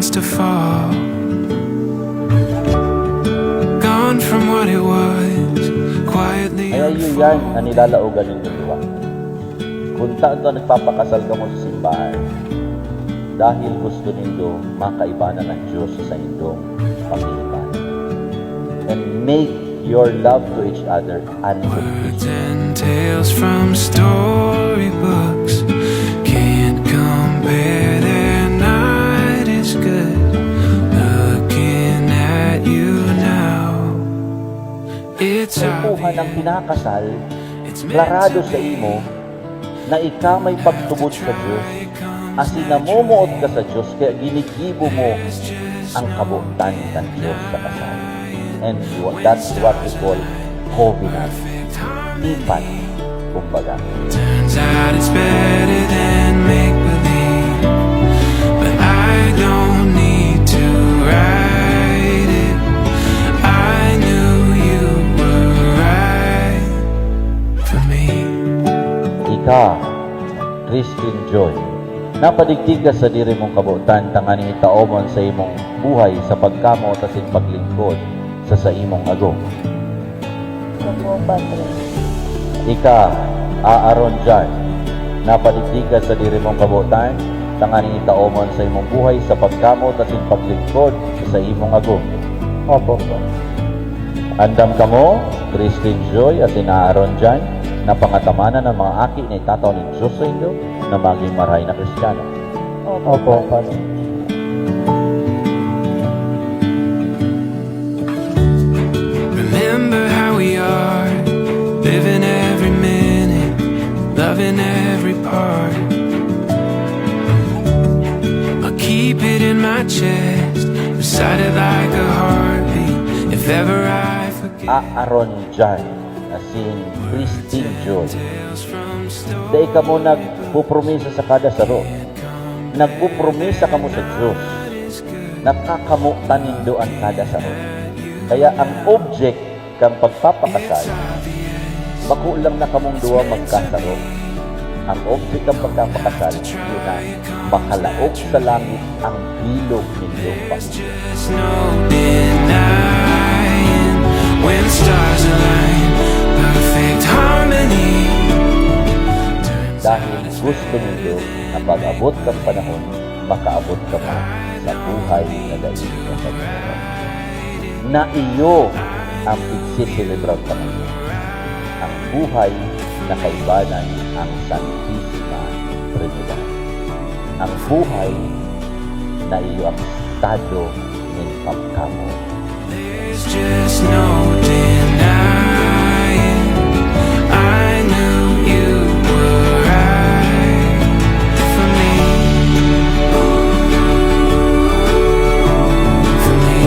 starts to fall, gone from what it was, quietly Kaya yun yan ang nilalaugan ng dalawa. Kung taon ka nagpapakasal ka mo sa simbahan, dahil gusto nindo makaibanan ng Diyos sa inyong pamilya. And make your love to each other unconditional. and tales from storybooks can't compare. Their night is good. Looking at you now, it's Kwentuhan ng pinakasal, klarado sa imo, na ikaw may pagtubod sa Diyos, asin namumuot ka sa Diyos, kaya ginigibo mo ang kabutan ng Diyos sa kasal. And that's what we call covenant. Tipan, kumbaga. Turns out it's better than make-believe, but I don't need to write it. I knew you were right for me. Ika, Christine Joy, napadigtig ka sa diri mong kabutan, tangani itaomon sa imong buhay sa pagkamo tasin paglingkod sa imong agong. Opo, Padre. Ika, Aaron Jan, napadigdig ka sa diri mong kabutan, tangani itaomon sa imong buhay sa pagkamo tasin paglingkod sa imong agong. Opo, po. Andam kamo, Christine Joy at Aaron Jan, na pangatamanan ng mga aki na itataw ni Diyos sa inyo na maging maray na Kristiyano. Opo, Padre. Remember how we are, living every minute, loving every part. I'll keep it in my chest, recite it like a heartbeat, if ever I forget. Aaron Jan, asin Christine Joy. Tales from Dahil ka mo nagpupromisa sa kada saro. Nagpupromisa ka mo sa Diyos. Nakakamutan nindo ang kada saro. Kaya ang object kang pagpapakasal, makulang na kamong duwa magkasaro. Ang object kang pagpapakasal, yun na makalaog sa langit ang bilog ninyong pamilya. just no denying when stars align, perfect harmony. Dahil gusto nindo na pag-abot kang panahon, makaabot ka pa sa buhay na daig mo sa buhay. Na iyo ang igsiselebrang Panginoon. Ang buhay na kaibanan ang Santisima Trinidad. Ang buhay na iyo ang estado ng pagkamo. There's just no denying, I knew you were right for me. For me.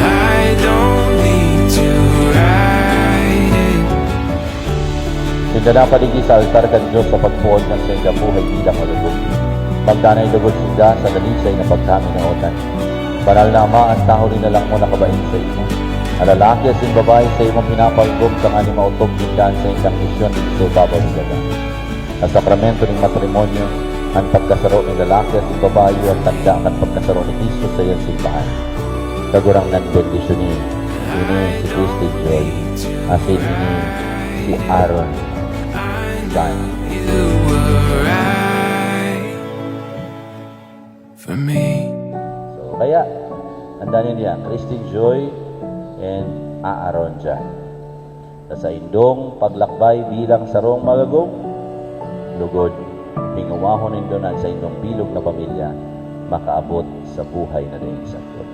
I don't need to write it. Sinda na paligi sa altar kan Diyos sa pagpuon ng sa inyong buhay bilang malugod. Magdanay lugod sinda sa dalisay na pagkami na otan. Banal na Ama, ang taho rin na lang mo nakabain sa imo. Ang lalaki at yung babae sa imong pinapalgom sa nga ni mautog tindahan sa inyong misyon sa ibabaw ni Gaga. Ang sakramento ng matrimonyo, ang pagkasaro ng lalaki at yung babae at tanda ang pagkasaro ni Kristo sa iyong simbahan. Kagurang ng bendisyon ni si Christine Joy, asin ni si Aaron Jan. You were right for me. So, kaya, andanin niya, Christine Joy and Aaron Jan. Sa indong paglakbay bilang sarong magagong, lugod, pingumahon nindo na sa indong bilog na pamilya, makaabot sa buhay na daig sa Diyos.